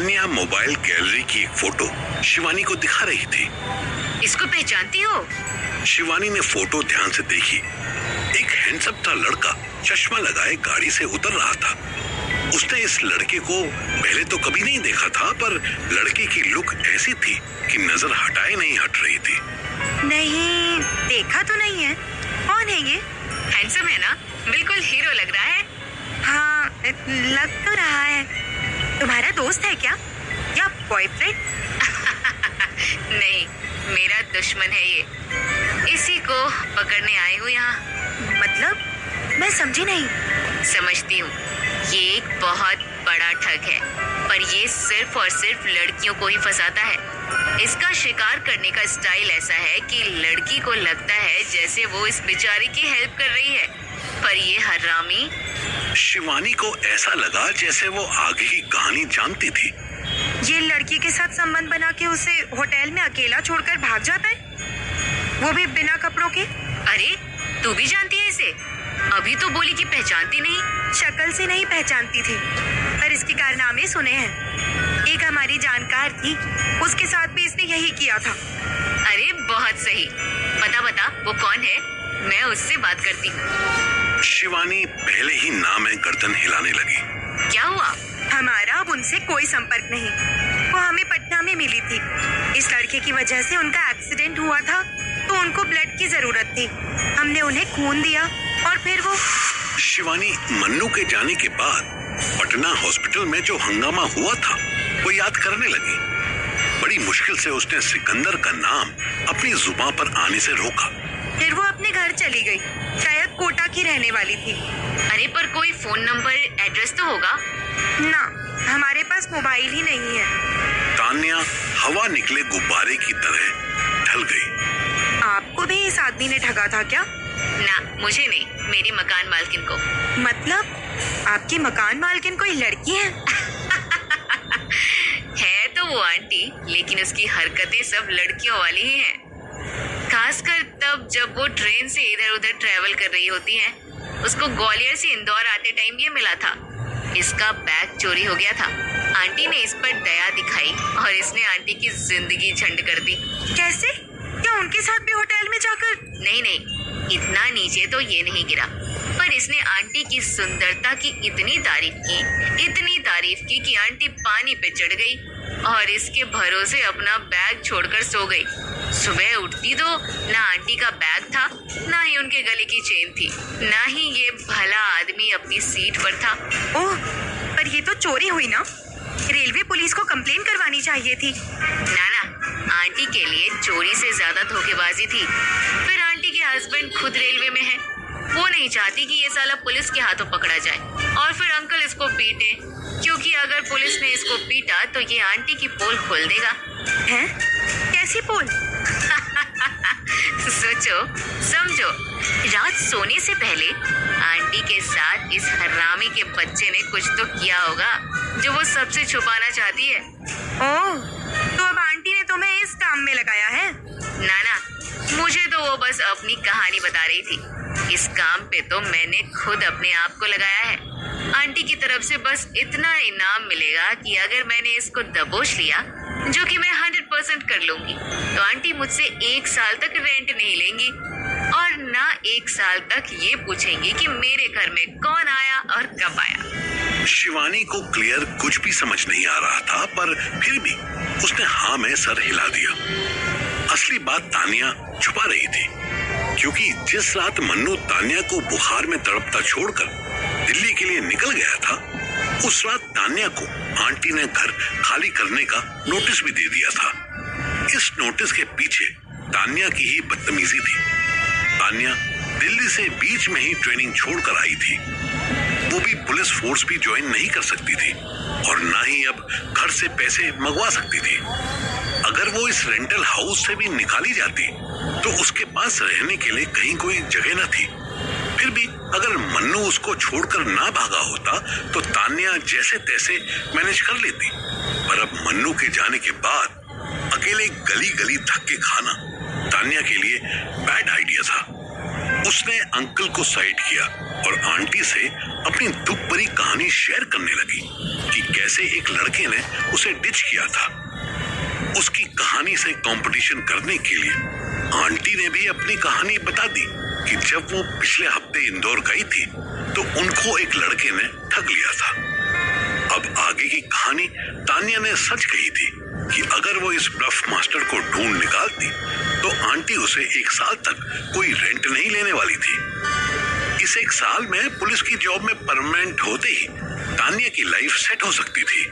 Tanya mobile gallery की एक photo Shivani को दिखा रही थी। इसको पहचानती हो? शिवानी ने फोटो ध्यान से देखी। एक हैंडसम सा लड़का चश्मा लगाए गाड़ी से उतर रहा था। उसने इस लड़के को पहले तो कभी नहीं देखा था, पर लड़के की लुक ऐसी थी कि नजर हटाए नहीं हट रही थी। नहीं, देखा तो नहीं है। कौन है ये? हैंडसम है ना, बिल्कुल हीरो लग रहा है। हाँ, लग तो रहा है। तुम्हारा दोस्त है क्या, या बॉयफ्रेंड? नहीं, मेरा दुश्मन है ये। इसी को पकड़ने आई हूँ यहाँ। मतलब मैं समझी नहीं। समझती हूँ, ये एक बहुत बड़ा ठग है, पर ये सिर्फ और सिर्फ लड़कियों को ही फंसाता है। इसका शिकार करने का स्टाइल ऐसा है कि लड़की को लगता है जैसे वो इस बेचारी की हेल्प कर रही है, पर ये हरामी। शिवानी को ऐसा लगा जैसे वो आगे की कहानी जानती थी। ये लड़की के साथ संबंध बना के उसे होटल में अकेला छोड़कर भाग जाता है, वो भी बिना कपड़ों के। अरे, तू भी जानती है इसे? अभी तो बोली कि पहचानती नहीं। शक्ल से नहीं पहचानती थी, पर इसके कारनामे सुने हैं। एक हमारी जानकार थी, उसके साथ भी इसने यही किया था। अरे बहुत सही। बता वो कौन है, मैं उससे बात करती हूँ। शिवानी पहले ही नाम में गर्दन हिलाने लगी। क्या हुआ? हमारा अब उनसे कोई संपर्क नहीं। वो हमें पटना में मिली थी। इस लड़के की वजह से उनका एक्सीडेंट हुआ था, तो उनको ब्लड की जरूरत थी। हमने उन्हें खून दिया और फिर वो। शिवानी मन्नू के जाने के बाद पटना हॉस्पिटल में जो हंगामा हुआ था वो याद करने लगी। बड़ी मुश्किल से उसने सिकंदर का नाम अपनी जुबान पर आने से रोका। फिर वो अपने घर चली गई, शायद कोटा की रहने वाली थी। अरे, पर कोई फोन नंबर एड्रेस तो होगा ना, हमारे पास मोबाइल ही नहीं है। तान्या हवा निकले गुब्बारे की तरह ढल गई। आपको भी इस आदमी ने ठगा था क्या? ना, मुझे नहीं, मेरी मकान मालकिन को। मतलब आपकी मकान मालकिन कोई लड़की है? है तो वो आंटी, लेकिन उसकी हरकतें सब लड़कियों वाली ही हैं। खासकर तब जब वो ट्रेन से इधर उधर ट्रैवल कर रही होती है। उसको ग्वालियर से इंदौर आते टाइम ये मिला था। इसका बैग चोरी हो गया था। आंटी ने इस पर दया दिखाई और इसने आंटी की जिंदगी झंड कर दी। कैसे? क्या उनके साथ भी होटल में जाकर? नहीं, इतना नीचे तो ये नहीं गिरा, पर इसने आंटी की सुंदरता की इतनी तारीफ की कि आंटी पानी पे चढ़ गई और इसके भरोसे अपना बैग छोड़कर सो गई। सुबह उठती तो ना आंटी का बैग था, ना ही उनके गले की चेन थी, ना ही ये भला आदमी अपनी सीट पर था। ओह, पर ये तो चोरी हुई ना। रेलवे पुलिस को कंप्लेन करवानी चाहिए थी। ना, आंटी के लिए चोरी से ज्यादा धोखेबाजी थी। फिर आंटी के हस्बैंड खुद रेलवे में है। वो नहीं चाहती कि ये साला पुलिस के हाथों पकड़ा जाए और फिर अंकल इसको पीटे, क्योंकि अगर पुलिस ने इसको पीटा तो ये आंटी की पोल खोल देगा। हैं? कैसी पोल? सोचो समझो, रात सोने से पहले आंटी के साथ इस हरामी के बच्चे ने कुछ तो किया होगा जो वो सबसे छुपाना चाहती है। ओह, तो अब आंटी ने तुम्हें इस काम में लगाया है? ना, मुझे तो वो बस अपनी कहानी बता रही थी। इस काम पे तो मैंने खुद अपने आप को लगाया है। आंटी की तरफ से बस इतना इनाम मिलेगा कि अगर मैंने इसको दबोच लिया, जो कि मैं 100% कर लूंगी, तो आंटी मुझसे 1 साल तक रेंट नहीं लेंगी और ना 1 साल तक ये पूछेंगी कि मेरे घर में कौन आया और कब आया। शिवानी को क्लियर कुछ भी समझ नहीं आ रहा था, पर फिर भी उसने हाँ में सर हिला दिया। असली बात तान्या छुपा रही थी, क्योंकि जिस रात मन्नू तान्या को बुखार में तड़पता छोड़कर दिल्ली के लिए निकल गया था, उस रात तान्या को आंटी ने घर खाली करने का नोटिस भी दे दिया था। इस नोटिस के पीछे तान्या की ही बदतमीजी थी। तान्या दिल्ली से बीच में ही ट्रेनिंग छोड़कर आई थी। वो भी पुलिस फोर्स भी ज्वाइन नहीं कर सकती थी और ना ही अब घर से पैसे मंगवा सकती थी। अगर वो इस रेंटल हाउस से भी निकाली जाती तो उसके पास रहने के लिए कहीं कोई जगह न थी। फिर भी अगर मन्नू उसको छोड़कर ना भागा होता तो तान्या जैसे तैसे मैनेज कर लेती, पर अब मन्नू के जाने के बाद अकेले गली गली धक्के खाना तान्या के लिए बैड आइडिया था। उसने अंकल को साइड किया और आंटी से अपनी दुख भरी कहानी शेयर करने लगी कि कैसे जैसे एक लड़के ने उसे डिच किया था। उसकी कहानी से कंपटीशन करने के लिए आंटी ने भी अपनी कहानी बता दी कि जब वो पिछले हफ्ते इंदौर गई थी तो उनको एक लड़के ने ठग लिया था। अब आगे की कहानी तानिया ने सच कही थी कि अगर वो इस ब्लफ मास्टर को ढूंढ निकालती तो आंटी उसे 1 साल तक कोई रेंट नहीं लेने वाली थी। इस 1 साल में पुलिस की जॉब में परमानेंट होते ही तानिया की लाइफ सेट हो सकती थी।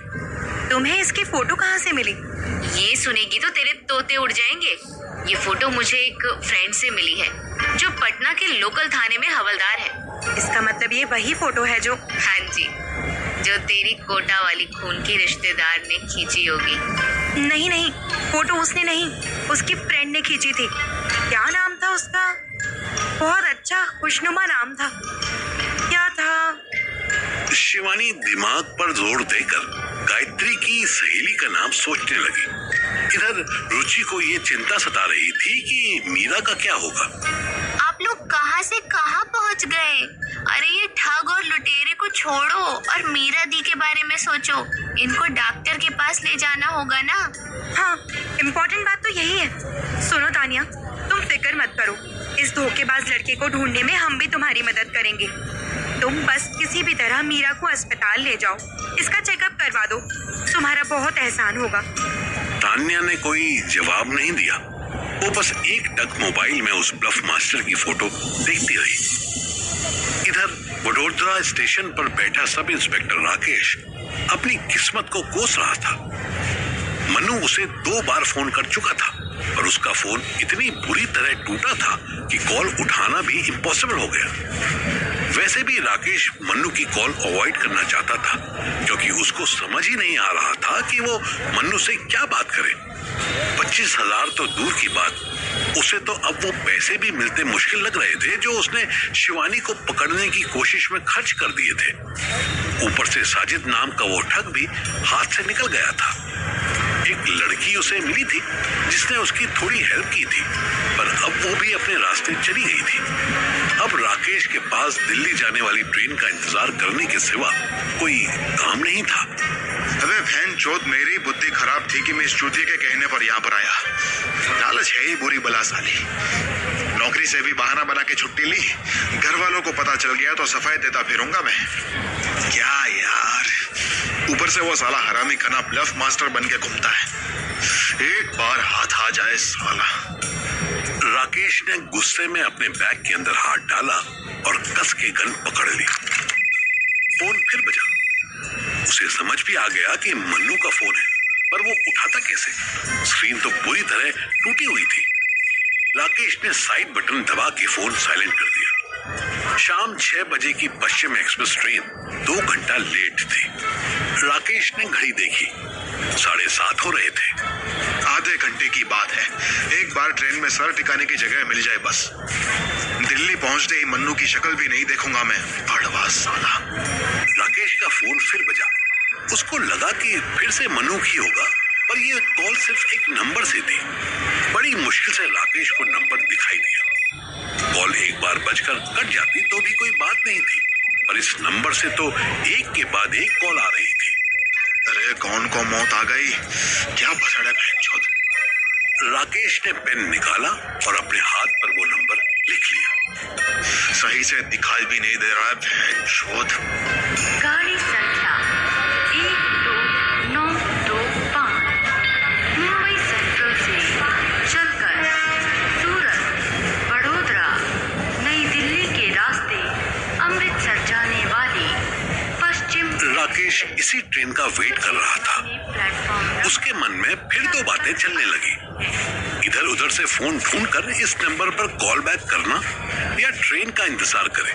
तुम्हें इसकी फोटो कहाँ से मिली? ये सुनेगी तो तेरे तोते उड़ जाएंगे। ये फोटो मुझे एक फ्रेंड से मिली है जो पटना के लोकल थाने में हवलदार है। इसका मतलब ये वही फोटो है जो? हाँ जी, जो तेरी कोटा वाली खून की रिश्तेदार ने खींची होगी। नहीं नहीं, फोटो उसने नहीं, उसकी फ्रेंड ने खींची थी। क्या नाम था उसका? बहुत अच्छा खुशनुमा नाम था। क्या था? शिवानी दिमाग पर जोर देकर गायत्री की सहेली का नाम सोचने लगी। इधर रुचि को ये चिंता सता रही थी कि मीरा का क्या होगा। आप लोग कहाँ से कहाँ पहुँच गए? अरे ये ठग और लुटेरे को छोड़ो और मीरा दी के बारे में सोचो। इनको डॉक्टर के पास ले जाना होगा ना। हाँ, इम्पोर्टेंट बात तो यही है। सुनो तानिया, तुम फिक्र मत करो। इस धोखेबाज लड़के को ढूंढने में हम भी तुम्हारी मदद करेंगे। तुम बस किसी भी तरह मीरा को अस्पताल ले जाओ, इसका चेकअप करवा दो। तुम्हारा बहुत एहसान होगा। तान्या ने कोई जवाब नहीं दिया। वो बस एक टक मोबाइल में उस ब्लफ मास्टर की फोटो देखती रही। इधर वडोदरा स्टेशन पर बैठा सब इंस्पेक्टर राकेश अपनी किस्मत को कोस रहा था। मनु उसे 2 बार फोन कर चुका था और उसका फोन इतनी बुरी तरह टूटा था कि कॉल उठाना भी इम्पॉसिबल हो गया। वैसे भी राकेश मन्नू की कॉल अवॉइड करना चाहता था क्योंकि उसको समझ ही नहीं आ रहा था कि वो मन्नू से क्या बात करे। 25,000 तो दूर की बात, उसे तो अब वो पैसे भी मिलते मुश्किल लग रहे थे जो उसने शिवानी को पकड़ने की कोशिश में खर्च कर दिए थे। ऊपर से साजिद नाम का वो ठग भी हाथ से निकल गया था। एक लड़की उसे मिली थी जिसने उसकी थोड़ी हेल्प की थी, पर अब वो भी अपने रास्ते चली गई थी। अब राकेश के पास दिल्ली जाने वाली ट्रेन का इंतजार करने के सिवा कोई काम नहीं था। अबे बहन चोद, मेरी बुद्धि खराब थी कि मैं इस चूतिए के कहने पर यहाँ पर आया। लालच है ही बुरी बला साली। नौकरी से भी बहाना बना के छुट्टी ली, घर वालों को पता चल गया तो सफाई देता फिरूंगा मैं। क्या यार, ऊपर से वो साला हरामी खाना ब्लफ मास्टर बन के घूमता है। एक बार हाथ आ जाए साला। राकेश ने गुस्से में अपने बैग के अंदर हाथ डाला और कस के गन पकड़ ली। फोन फिर बजा। उसे समझ भी आ गया कि मन्नू का फोन है, पर वो उठाता कैसे? स्क्रीन तो पूरी तरह टूटी हुई थी। राकेश ने साइड बटन दबा के फोन साइलेंट कर दिया। शाम 6 बजे की पश्चिम एक्सप्रेस ट्रेन 2 घंटा लेट थी। राकेश ने घड़ी देखी, 7:30 हो रहे थे। आधे घंटे की बात है, एक बार ट्रेन में सर टिकाने की जगह मिल जाए बस। दिल्ली पहुंचते ही मन्नू की शक्ल भी नहीं देखूंगा मैं, भड़वा साला। राकेश का फोन फिर बजा। उसको लगा कि फिर से मन्नू की होगा, पर यह कॉल सिर्फ एक नंबर से थी। बड़ी मुश्किल से राकेश को नंबर दिखाई दिया। कॉल एक बार बजकर कट जाती तो भी कोई बात नहीं थी, पर इस नंबर से तो एक के बाद एक कॉल आ रही थी। अरे कौन को मौत आ गई, क्या भसड़ है बहनचोद। राकेश ने पेन निकाला और अपने हाथ पर वो नंबर लिख लिया। सही से दिखाई भी नहीं दे रहा है बहनचोद। गाड़ी संख्या 12925 मुंबई सेंट्रल से चलकर सूरत, वडोदरा, नई दिल्ली के रास्ते अमृतसर जाने वाली पश्चिम। राकेश इसी ट्रेन का वेट कर रहा था। प्लेटफॉर्म उसके मन में फिर 2 बातें चलने लगी। इधर उधर से फोन ढूंढकर इस नंबर पर कॉल बैक करना या ट्रेन का इंतजार करे।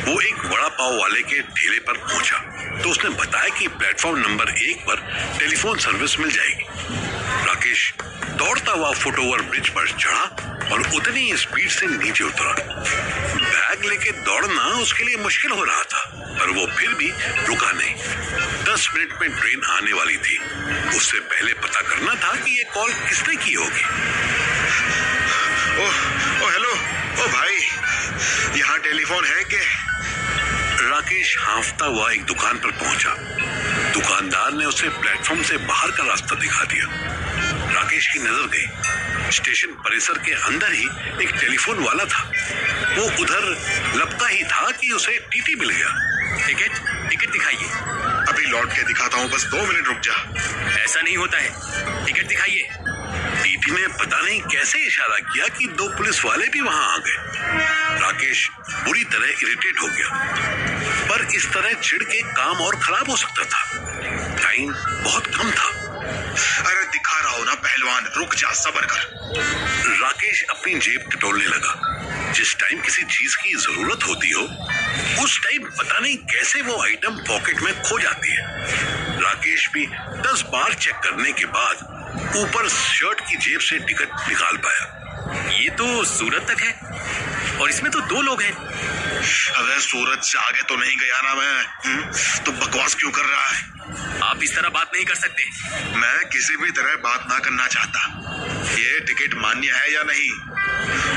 वो एक वड़ा पाव वाले के ठेले पर पहुंचा तो उसने बताया कि प्लेटफॉर्म नंबर 1 पर टेलीफोन सर्विस मिल जाएगी। राकेश दौड़ता हुआ फुटओवर ब्रिज पर चढ़ा और उतनी स्पीड से नीचे उतरा। बैग लेके दौड़ना उसके लिए मुश्किल हो रहा था, पर वो फिर भी रुका नहीं। 10 मिनट में ट्रेन आने वाली थी। उससे पहले पता करना था कि ये कॉल किसने की होगी। ओ हेलो, ओ भाई, यहाँ टेलीफोन है के? राकेश हांफता हुआ एक दुकान पर पहुंचा। दुकानदार उसे प्लेटफॉर्म से बाहर का रास्ता दिखा दिया। राकेश की नजर गई स्टेशन परिसर के अंदर ही एक टेलीफोन वाला था। वो उधर लपका ही था कि उसे टीटी मिल गया। टिकट दिखाइए। अभी लौट के दिखाता हूँ, बस 2 मिनट रुक जा। ऐसा नहीं होता है, टिकट दिखाइए। टीटी ने पता नहीं कैसे इशारा किया कि 2 पुलिस वाले भी वहां आ गए। राकेश बुरी तरह इरिटेट हो गया, पर इस तरह चिढ़ के काम और खराब हो सकता था। टाइम बहुत कम था। अरे दिखा रहा हूँ ना पहलवान, रुक जा, सब्र कर। राकेश अपनी जेब टटोलने लगा। जिस टाइम किसी चीज की जरूरत होती हो उस टाइम पता नहीं कैसे वो आइटम पॉकेट में खो जाती है। राकेश भी 10 बार चेक करने के बाद ऊपर शर्ट की जेब से टिकट निकाल पाया। ये तो सूरत तक है और इसमें तो 2 लोग हैं। अबे सूरत से आगे तो नहीं गया ना मैं। तो बकवास क्यों कर रहा है? आप इस तरह बात नहीं कर सकते। मैं किसी भी तरह बात ना करना चाहता। ये टिकट मान्य है या नहीं,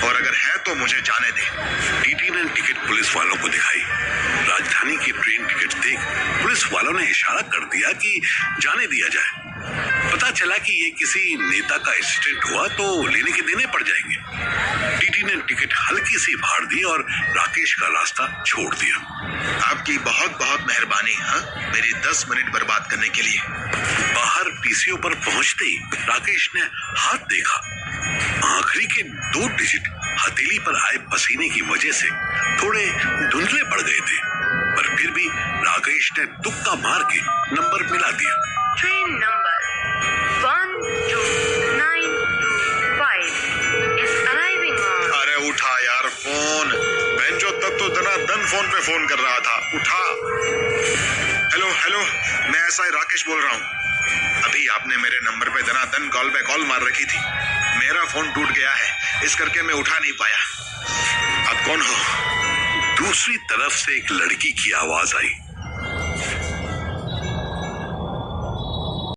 और अगर है तो मुझे जाने दे। टीटी ने टिकट पुलिस वालों को दिखाई। राजधानी की ट्रेन टिकट देख पुलिस वालों ने इशारा कर दिया कि जाने दिया जाए। पता चला कि ये किसी नेता का एक्सीडेंट हुआ तो लेने के देने पड़ जाएंगे। टीटी ने टिकट हल्की सी फाड़ दी और राकेश का रास्ता छोड़ दिया। आपकी बहुत बहुत मेहरबानी, हाँ, मेरी 10 मिनट बर्बाद करने के लिए। बाहर पीसीओ पर पहुंचते ही राकेश ने हाथ देखा। आखिरी के 2 डिजिट हथेली पर आए पसीने की वजह से थोड़े धुंधले पड़ गए थे, पर फिर भी राकेश ने तुक्का मार के नंबर मिला दिया। Train number 12925 is arriving on. अरे उठा यार फोन। बेंचो तब तो दन फोन पे फोन कर रहा था, उठा। हेलो हेलो, मैं एसआई राकेश बोल रहा हूँ। अभी आपने मेरे नंबर पे दन कॉल पे कॉल मार रखी थी। मेरा फोन टूट गया है, इस करके मैं उठा नहीं पाया। आप कौन हो? दूसरी तरफ से एक लड़की की आवाज आई।